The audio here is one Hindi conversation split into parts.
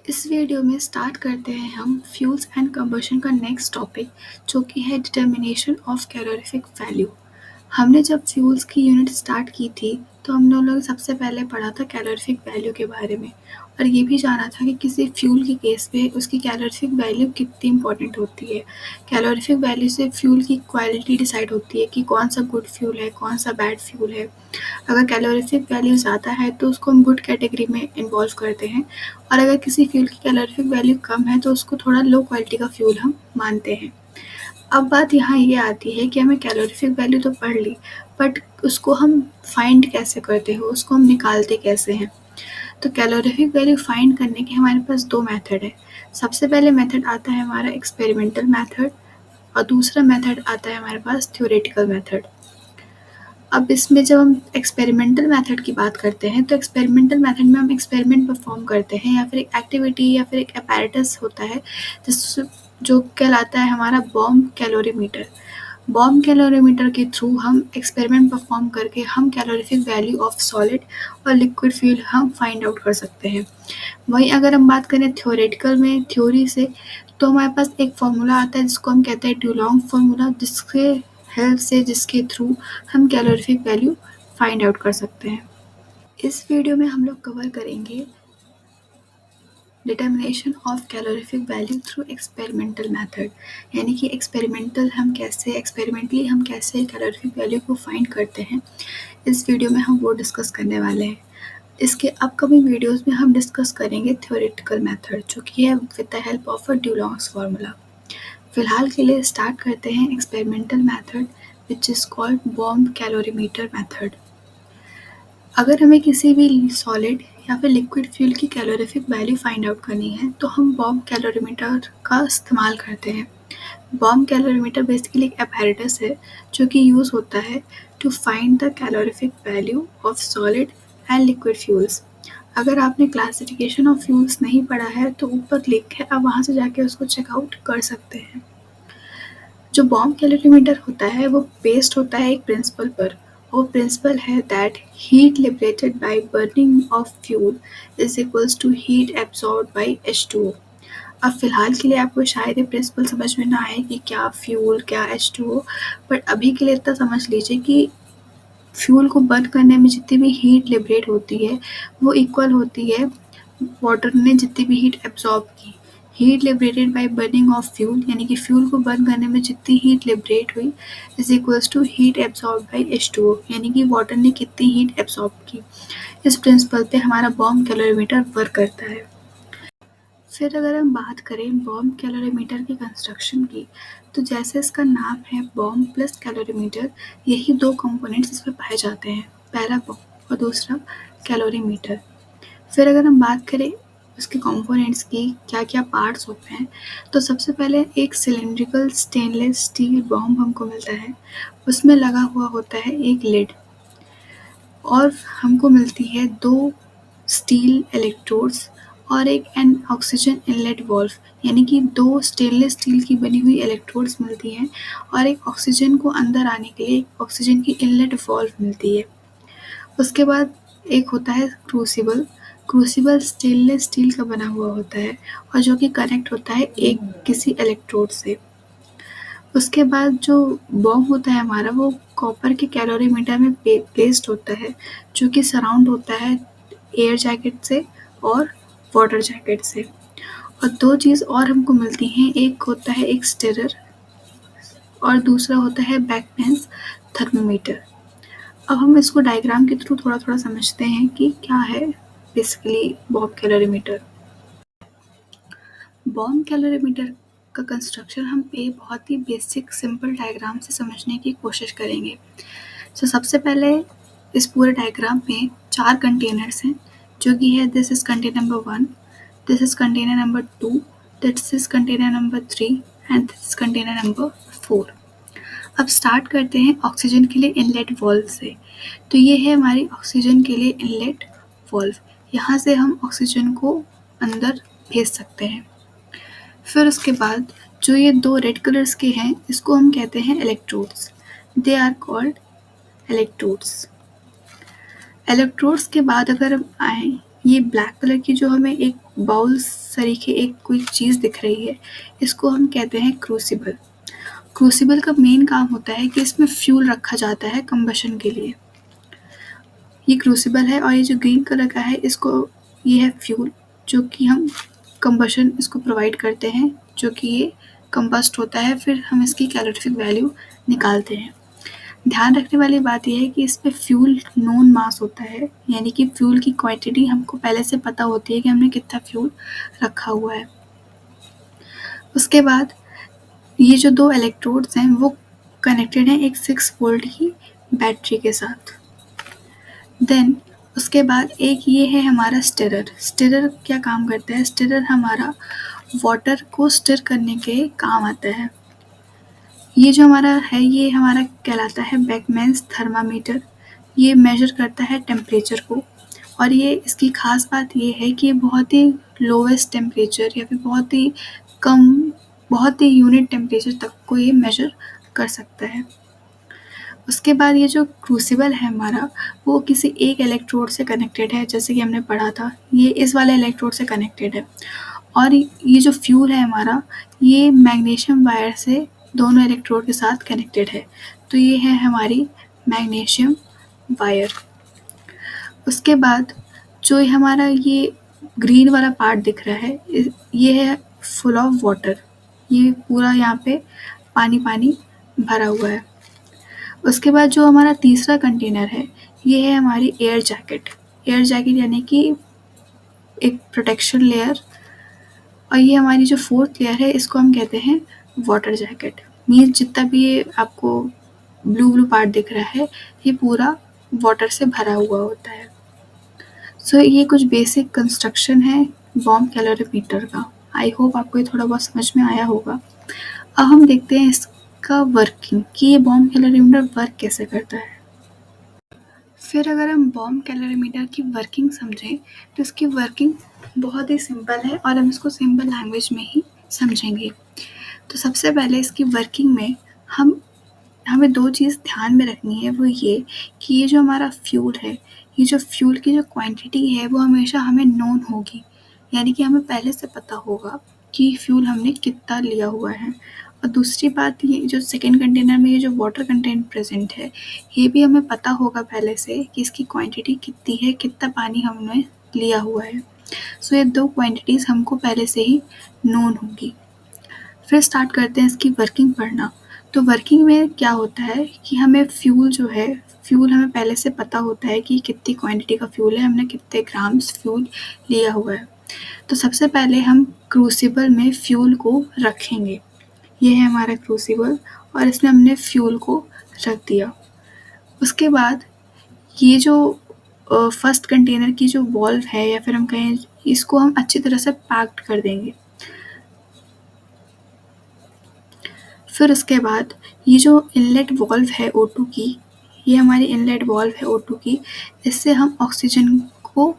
इस वीडियो में स्टार्ट करते हैं हम फ्यूल्स एंड कंबशन का नेक्स्ट टॉपिक जो कि है डिटर्मिनेशन ऑफ कैलोरीफिक वैल्यू। हमने जब फ्यूल्स की यूनिट स्टार्ट की थी तो हम लोगों ने सबसे पहले पढ़ा था कैलोरीफिक वैल्यू के बारे में और ये भी जाना था कि किसी फ्यूल के केस में उसकी कैलोरीफिक वैल्यू कितनी इंपॉर्टेंट होती है। कैलोरीफिक वैल्यू से फ्यूल की क्वालिटी डिसाइड होती है कि कौन सा गुड फ्यूल है, कौन सा बैड फ्यूल है। अगर कैलोरीफिक वैल्यू ज़्यादा है तो उसको हम गुड कैटेगरी में इन्वॉल्व करते हैं और अगर किसी फ्यूल की कैलोरीफिक वैल्यू कम है तो उसको थोड़ा लो क्वालिटी का फ्यूल हम मानते हैं। अब बात यहाँ ये आती है कि हमें कैलोरीफिक वैल्यू तो पढ़ ली, बट उसको हम फाइंड कैसे करते हो, उसको हम निकालते कैसे हैं। तो कैलोरीफिक वैल्यू फाइंड करने के हमारे पास दो मेथड है। सबसे पहले मेथड आता है हमारा एक्सपेरिमेंटल मेथड और दूसरा मेथड आता है हमारे पास थ्योरेटिकल मेथड। अब इसमें जब हम एक्सपेरिमेंटल मेथड की बात करते हैं तो एक्सपेरिमेंटल मेथड में हम एक्सपेरिमेंट परफॉर्म करते हैं या फिर एक एक्टिविटी या फिर एक अपैरेटस होता है जिस जो कहलाता है हमारा बॉम्ब कैलोरीमीटर। बॉम्ब कैलोरीमीटर के थ्रू हम एक्सपेरिमेंट परफॉर्म करके हम कैलोरीफिक वैल्यू ऑफ सॉलिड और लिक्विड फ्यूल हम फाइंड आउट कर सकते हैं। वहीं अगर हम बात करें थ्योरेटिकल में थ्योरी से तो हमारे पास एक फार्मूला आता है जिसको हम कहते हैं डुलोंग फार्मूला, जिसके हेल्प से जिसके थ्रू हम कैलोरीफिक वैल्यू फाइंड आउट कर सकते हैं। इस वीडियो में हम लोग कवर करेंगे determination of calorific value through experimental method, यानी कि एक्सपेरिमेंटली हम कैसे कैलोरीफिक वैल्यू को फाइंड करते हैं। इस वीडियो में हम वो डिस्कस करने वाले हैं। इसके अपकमिंग वीडियोस में हम डिस्कस करेंगे थ्योरेटिकल मेथड जो कि है with the help of a Dulong's formula. फिलहाल के लिए स्टार्ट करते हैं experimental method which is called bomb calorimeter method. अगर हमें किसी भी सॉलिड या फिर लिक्विड फ्यूल की कैलोरीफिक वैल्यू फाइंड आउट करनी है तो हम बॉम्ब कैलोरीमीटर का इस्तेमाल करते हैं। बॉम्ब कैलोरीमीटर बेसिकली एक apparatus है जो कि यूज़ होता है to find the calorific value of solid and liquid fuels. अगर आपने क्लासिफिकेशन ऑफ फ्यूल्स नहीं पढ़ा है तो ऊपर लिंक है, आप वहाँ से जाके उसको चेकआउट कर सकते हैं। जो बॉम्ब कैलोरीमीटर होता है वो बेस्ड होता है एक प्रिंसिपल पर। वो प्रिंसिपल है that heat liberated by burning of fuel is equals to heat absorbed by H2O। अब फ़िलहाल के लिए आपको शायद ये प्रिंसिपल समझ में ना आए कि क्या फ्यूल क्या H2O, बट अभी के लिए इतना समझ लीजिए कि फ्यूल को बर्न करने में जितनी भी हीट लिबरेट होती है वो इक्वल होती है वाटर ने जितनी भी हीट एब्जॉर्ब की। Heat liberated by burning of fuel यानी कि फ्यूल को बर्न करने में जितनी हीट लिबरेट हुई is equals to heat absorb by H2O, यानी कि वाटर ने कितनी हीट एब्जॉर्ब की। इस प्रिंसिपल पे हमारा बॉम्ब कैलोरीमीटर वर्क करता है। फिर अगर हम बात करें बॉम्ब कैलोरीमीटर की कंस्ट्रक्शन की तो जैसे इसका नाम है बॉम्ब प्लस कैलोरीमीटर, यही दो कंपोनेंट्स इसमें पाए जाते हैं, पहला बॉम्ब और दूसरा कैलोरीमीटर। फिर अगर हम बात करें उसके कंपोनेंट्स की क्या क्या पार्ट्स होते हैं तो सबसे पहले एक सिलेंड्रिकल स्टेनलेस स्टील बॉम्ब हमको मिलता है। उसमें लगा हुआ होता है एक लिड और हमको मिलती है दो स्टील इलेक्ट्रोड्स और एक एन ऑक्सीजन इनलेट वाल्व, यानी कि दो स्टेनलेस स्टील की बनी हुई इलेक्ट्रोड्स मिलती हैं और एक ऑक्सीजन को अंदर आने के लिए ऑक्सीजन की इनलेट वाल्व मिलती है। उसके बाद एक होता है क्रूसिबल। क्रूसिबल स्टेनलेस स्टील का बना हुआ होता है और जो कि कनेक्ट होता है एक किसी इलेक्ट्रोड से। उसके बाद जो बॉम्ब होता है हमारा वो कॉपर के कैलोरीमीटर में प्लेस्ड होता है जो कि सराउंड होता है एयर जैकेट से और वाटर जैकेट से। और दो चीज़ और हमको मिलती हैं, एक होता है एक स्टिरर और दूसरा होता है बैकबेंच थर्मोमीटर। अब हम इसको डायग्राम के थ्रू थोड़ा थोड़ा समझते हैं कि क्या है basically bomb calorimeter. Bomb calorimeter का कंस्ट्रक्शन हम एक बहुत ही बेसिक सिंपल डायग्राम से समझने की कोशिश करेंगे। सबसे पहले इस पूरे डायग्राम में 4 कंटेनर्स हैं जो कि है this is container number 1, this is container number 2, this is container number 3 and this is container number 4। अब स्टार्ट करते हैं ऑक्सीजन के लिए इनलेट वाल्व से। तो ये है हमारी ऑक्सीजन के लिए इनलेट वाल्व, यहाँ से हम ऑक्सीजन को अंदर भेज सकते हैं। फिर उसके बाद जो ये दो रेड कलर्स के हैं इसको हम कहते हैं electrodes, they are called electrodes. Electrodes के बाद अगर हम आए ये ब्लैक कलर की जो हमें एक बाउल सरीखे एक कोई चीज़ दिख रही है, इसको हम कहते हैं क्रूसिबल। क्रूसिबल का मेन काम होता है कि इसमें फ्यूल रखा जाता है कंबशन के लिए। ये क्रूसिबल है और ये जो ग्रीन कलर का है ये है फ्यूल, जो कि हम कंबशन इसको प्रोवाइड करते हैं, जो कि ये कंबस्ट होता है, फिर हम इसकी कैलोरीफिक वैल्यू निकालते हैं। ध्यान रखने वाली बात यह है कि इसमें फ्यूल नोन मास होता है, यानी कि फ्यूल की क्वांटिटी हमको पहले से पता होती है कि हमने कितना फ्यूल रखा हुआ है। उसके बाद ये जो 2 इलेक्ट्रोड्स हैं वो कनेक्टेड हैं एक 6 वोल्ट की बैटरी के साथ। देन उसके बाद एक ये है हमारा स्टिरर। स्टिरर क्या काम करता है? स्टिरर हमारा वाटर को स्टिर करने के काम आता है। ये जो हमारा है ये हमारा कहलाता है बेकमैन्स थर्मामीटर। ये मेजर करता है टेम्परेचर को, और ये इसकी ख़ास बात ये है कि ये बहुत ही लोवेस्ट टेम्परेचर या फिर बहुत ही यूनिट टेम्परेचर तक को ये मेजर कर सकता है। उसके बाद ये जो क्रूसिबल है हमारा, वो किसी एक इलेक्ट्रोड से कनेक्टेड है, जैसे कि हमने पढ़ा था, ये इस वाले इलेक्ट्रोड से कनेक्टेड है। और ये जो फ्यूल है हमारा, ये मैग्नीशियम वायर से दोनों इलेक्ट्रोड के साथ कनेक्टेड है। तो ये है हमारी मैग्नीशियम वायर। उसके बाद जो हमारा ये ग्रीन वाला पार्ट दिख रहा है, ये है फुल ऑफ वाटर। ये पूरा यहाँ पे पानी पानी भरा हुआ है। उसके बाद जो हमारा तीसरा कंटेनर है, ये है हमारी एयर जैकेट। एयर जैकेट यानी कि एक प्रोटेक्शन लेयर। और ये हमारी जो फोर्थ लेयर है, इसको हम कहते हैं वाटर जैकेट। मीन्स जितना भी ये आपको ब्लू पार्ट दिख रहा है, ये पूरा वाटर से भरा हुआ होता है। सो ये कुछ बेसिक कंस्ट्रक्शन है बॉम्ब कैलोरीमीटर का। आई होप आपको ये थोड़ा बहुत समझ में आया होगा। अब हम देखते हैं इसका वर्किंग, कि ये बॉम्ब कैलोरीमीटर वर्क कैसे करता है। फिर अगर हम बॉम्ब कैलोरीमीटर की वर्किंग समझें, तो इसकी वर्किंग बहुत ही सिंपल है और हम इसको सिंपल लैंग्वेज में ही समझेंगे। तो सबसे पहले इसकी वर्किंग में हमें 2 चीज़ ध्यान में रखनी है, वो ये कि ये जो हमारा फ्यूल है, ये जो फ्यूल की जो क्वांटिटी है वो हमेशा हमें नोन होगी, यानी कि हमें पहले से पता होगा कि फ्यूल हमने कितना लिया हुआ है। और दूसरी बात, ये जो सेकंड कंटेनर में ये जो वाटर कंटेंट प्रेजेंट है, ये भी हमें पता होगा पहले से कि इसकी क्वांटिटी कितनी है, कितना पानी हमने लिया हुआ है। सो ये 2 क्वांटिटीज़ हमको पहले से ही नोन होगी। फिर स्टार्ट करते हैं इसकी वर्किंग पढ़ना। तो वर्किंग में क्या होता है कि हमें फ्यूल हमें पहले से पता होता है कि कितनी क्वांटिटी का फ्यूल है, हमने कितने ग्राम्स फ्यूल लिया हुआ है। तो सबसे पहले हम क्रूसिबल में फ्यूल को रखेंगे। ये है हमारा क्रूसिबल और इसमें हमने फ्यूल को रख दिया। उसके बाद ये जो फर्स्ट कंटेनर की जो वॉल्व है, या फिर हम कहें, इसको हम अच्छी तरह से पैक्ड कर देंगे। फिर उसके बाद ये जो इनलेट वॉल्व है O2 की, ये हमारी इनलेट वॉल्व है O2 की, इससे हम ऑक्सीजन को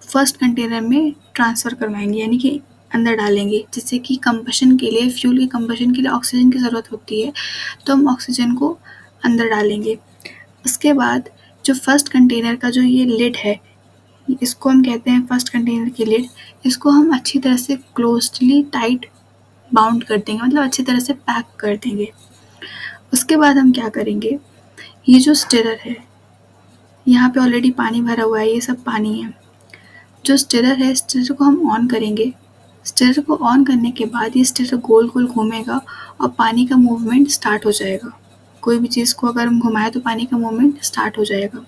फर्स्ट कंटेनर में ट्रांसफ़र करवाएंगे, यानी कि अंदर डालेंगे, जिससे कि कंबशन के लिए, फ्यूल के कंबशन के लिए ऑक्सीजन की ज़रूरत होती है, तो हम ऑक्सीजन को अंदर डालेंगे। उसके बाद जो फर्स्ट कंटेनर का जो ये लिड है, इसको हम कहते हैं फर्स्ट कंटेनर की लिड, इसको हम अच्छी तरह से क्लोजली टाइट बाउंड कर देंगे, मतलब अच्छी तरह से पैक कर देंगे। उसके बाद हम क्या करेंगे, ये जो स्टिरर है, यहाँ पे ऑलरेडी पानी भरा हुआ है, ये सब पानी है। जो स्टिरर है, स्टिरर को हम ऑन करेंगे। स्टिरर को ऑन करने के बाद ये स्टिरर गोल गोल घूमेगा और पानी का मूवमेंट स्टार्ट हो जाएगा। कोई भी चीज़ को अगर हम घुमाएं तो पानी का मूवमेंट स्टार्ट हो जाएगा।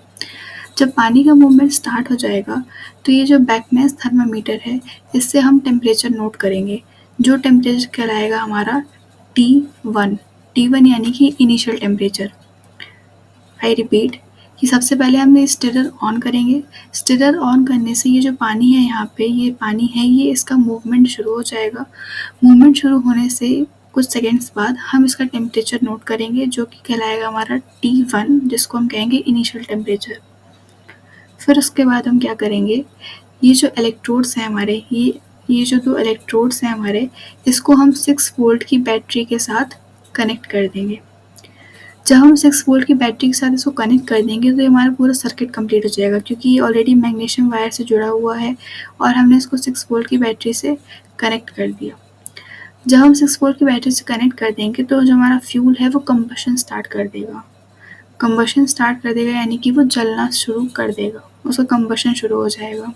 जब पानी का मूवमेंट स्टार्ट हो जाएगा, तो ये जो बेकमैन्स थर्मामीटर है, इससे हम टेम्परेचर नोट करेंगे, जो टेम्परेचर कहलाएगा हमारा T1। T1 यानी कि इनिशियल टेम्परेचर। आई रिपीट कि सबसे पहले हम ये स्टिरर ऑन करेंगे। स्टिरर ऑन करने से ये जो पानी है, यहाँ पे ये पानी है, ये इसका मूवमेंट शुरू हो जाएगा। मूवमेंट शुरू होने से कुछ सेकेंड्स बाद हम इसका टेम्परेचर नोट करेंगे, जो कि कहलाएगा हमारा T1, जिसको हम कहेंगे इनिशियल टेम्परेचर। फिर उसके बाद हम क्या करेंगे, ये जो इलेक्ट्रोड्स हैं हमारे, ये जो 2 इलेक्ट्रोड्स हैं हमारे, इसको हम 6 वोल्ट की बैटरी के साथ कनेक्ट कर देंगे। जब हम 6 वोल्ट की बैटरी के साथ इसको कनेक्ट कर देंगे तो ये हमारा पूरा सर्किट कंप्लीट हो जाएगा, क्योंकि ये ऑलरेडी मैग्नीशियम वायर से जुड़ा हुआ है और हमने इसको 6 वोल्ट की बैटरी से कनेक्ट कर दिया। जब हम 6 वोल्ट की बैटरी से कनेक्ट कर देंगे तो जो हमारा फ्यूल है वो कंबशन स्टार्ट कर देगा। कंबशन स्टार्ट कर देगा यानी कि वो जलना शुरू कर देगा, उसका कंबशन शुरू हो जाएगा।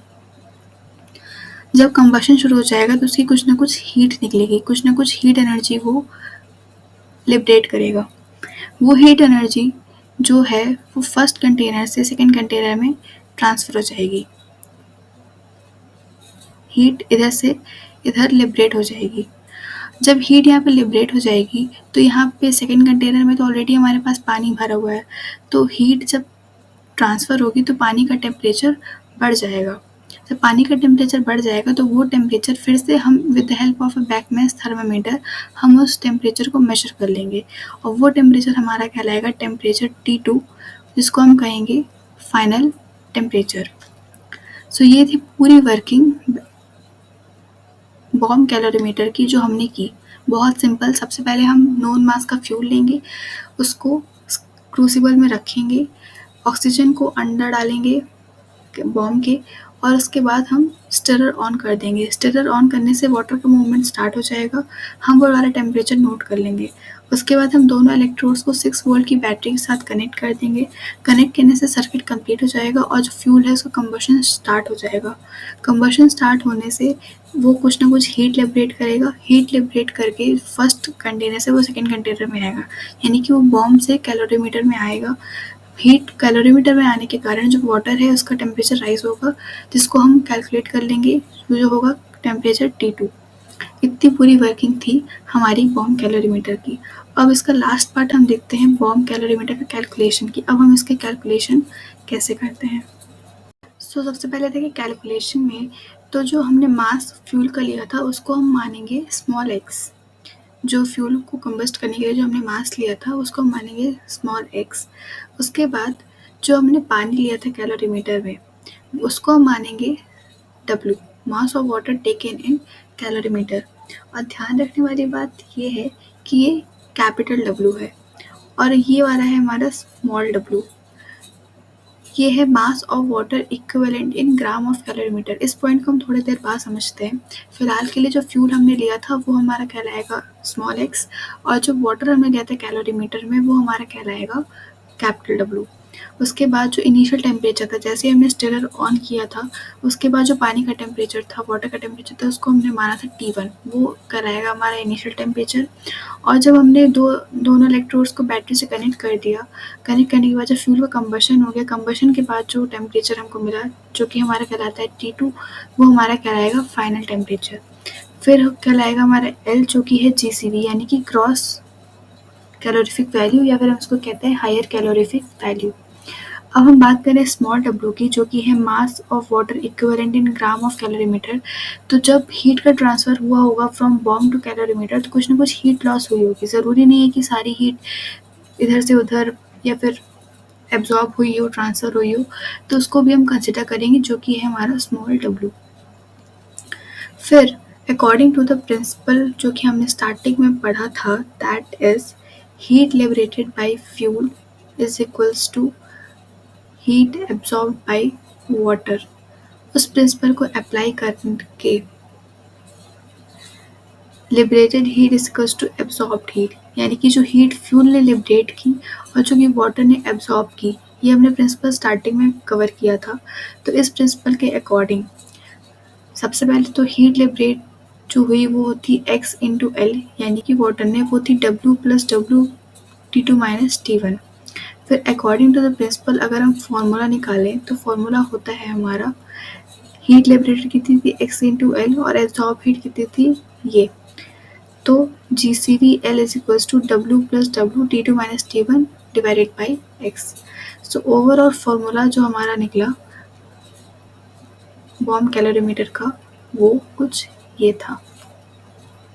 जब कंबशन शुरू हो जाएगा तो उसकी कुछ ना कुछ हीट निकलेगी, कुछ ना कुछ हीट एनर्जी वो लिबरेट करेगा। वो हीट एनर्जी जो है वो फर्स्ट कंटेनर से सेकंड कंटेनर में ट्रांसफ़र हो जाएगी। हीट इधर से इधर लिबरेट हो जाएगी। जब हीट यहाँ पे लिबरेट हो जाएगी तो यहाँ पे सेकंड कंटेनर में तो ऑलरेडी हमारे पास पानी भरा हुआ है, तो हीट जब ट्रांसफ़र होगी तो पानी का टेम्परेचर बढ़ जाएगा। जब पानी का टेम्परेचर बढ़ जाएगा तो वो टेम्परेचर फिर से हम with the help of a Beckmann's thermometer हम उस टेम्परेचर को मेजर कर लेंगे और वो टेम्परेचर हमारा कहलाएगा टेम्परेचर T2, जिसको हम कहेंगे फाइनल टेम्परेचर। सो ये थी पूरी वर्किंग बॉम्ब कैलोरीमीटर की जो हमने की। बहुत सिंपल। सबसे पहले हम नॉन मास का फ्यूल लेंगे, उसको क्रूसिबल में रखेंगे, ऑक्सीजन को अंदर डालेंगे बॉम्ब के और उसके बाद हम स्टिरर ऑन कर देंगे। स्टिरर ऑन करने से वाटर का मूवमेंट स्टार्ट हो जाएगा। हम वो वाला टेम्परेचर नोट कर लेंगे। उसके बाद हम दोनों इलेक्ट्रोड्स को 6 वोल्ट की बैटरी के साथ कनेक्ट कर देंगे। कनेक्ट करने से सर्किट कंप्लीट हो जाएगा और जो फ्यूल है उसका कंबशन स्टार्ट हो जाएगा। कंबशन स्टार्ट होने से वो कुछ ना कुछ हीट लिबरेट करेगा। हीट लिबरेट करके फर्स्ट कंटेनर से वो सेकंड कंटेनर में आएगा, यानी कि वो बॉम्ब से कैलोरीमीटर में आएगा। हीट कैलोरीमीटर में आने के कारण जो वाटर है उसका टेम्परेचर राइज होगा, जिसको हम कैलकुलेट कर लेंगे, जो होगा टेम्परेचर T2। इतनी पूरी वर्किंग थी हमारी बॉम्ब कैलोरीमीटर की। अब इसका लास्ट पार्ट हम देखते हैं बॉम्ब कैलोरीमीटर का कैलकुलेशन की। अब हम इसके कैलकुलेशन कैसे करते हैं। सबसे पहले देखिए कैलकुलेशन में तो जो हमने मास फ्यूल का लिया था उसको हम मानेंगे स्मॉल x। जो फ्यूल को कंबस्ट करने के लिए जो हमने मास लिया था उसको हम मानेंगे स्मॉल x। उसके बाद जो हमने पानी लिया था कैलोरीमीटर में उसको हम मानेंगे W, mass of water taken in calorimeter. और ध्यान रखने वाली बात ये है कि ये कैपिटल W है और ये वाला है हमारा स्मॉल w। ये है mass of water equivalent in gram of calorimeter. इस पॉइंट को हम थोड़ी देर बाद समझते हैं। फिलहाल के लिए जो फ्यूल हमने लिया था वो हमारा कहलाएगा स्मॉल x और जो वाटर हमने लिया था कैलोरीमीटर में वो हमारा कहलाएगा कैपिटल W। उसके बाद जो इनिशियल टेम्परेचर था, जैसे हमने स्टिरर ऑन किया था उसके बाद जो पानी का टेम्परेचर था, वाटर का टेम्परेचर था, उसको हमने माना था T1, वो कराएगा हमारा इनिशियल टेम्परेचर। और जब हमने दोनों इलेक्ट्रोड्स को बैटरी से कनेक्ट कर दिया, कनेक्ट करने के बाद जब फ्यूल का कंबशन हो गया, कंबशन के बाद जो टेम्परेचर हमको मिला जो कि हमारा कहलाता है T2, वो हमारा कहलाएगा फाइनल टेम्परेचर। फिर कहलाएगा हमारा L जो कि है GCV यानी कि ग्रॉस कैलोरीफिक वैल्यू, या फिर हम उसको कहते हैं हायर कैलोरीफिक वैल्यू। अब हम बात करें स्मॉल w की जो कि है mass of water equivalent in gram of calorimeter. तो जब हीट का ट्रांसफ़र हुआ होगा फ्रॉम बॉम्ब टू कैलोरीमीटर तो कुछ ना कुछ हीट लॉस हुई होगी। ज़रूरी नहीं है कि सारी हीट इधर से उधर या फिर एब्जॉर्ब हुई हो, ट्रांसफ़र हुई हो, तो उसको भी हम कंसिडर करेंगे जो कि है हमारा स्मॉल w। फिर अकॉर्डिंग टू द प्रिंसिपल जो कि हमने स्टार्टिंग में पढ़ा था, that is heat liberated by fuel is equals to heat absorbed by water. उस प्रिंसिपल को अप्लाई करके liberated heat is equals to absorbed heat, यानी कि जो हीट फ्यूल ने लिबरेट की और जो कि वाटर ने एब्जॉर्ब की, ये हमने प्रिंसिपल स्टार्टिंग में कवर किया था। तो इस प्रिंसिपल के अकॉर्डिंग सबसे पहले तो हीट लिबरेट जो हुई वो होती x इंटू एल, यानी कि वाटर ने, वो थी W plus W T2 minus T1। फिर अकॉर्डिंग टू द प्रिंसिपल अगर हम फॉर्मूला निकालें तो फॉर्मूला होता है हमारा हीट लिबरेटेड कितनी थी x इंटू एल और एब्जॉर्ब हीट कितनी थी ये, तो GCV L is equals to W plus W T2 minus T1 divided by x। So overall formula जो हमारा निकला बॉम्ब कैलोरीमीटर का वो कुछ ये था।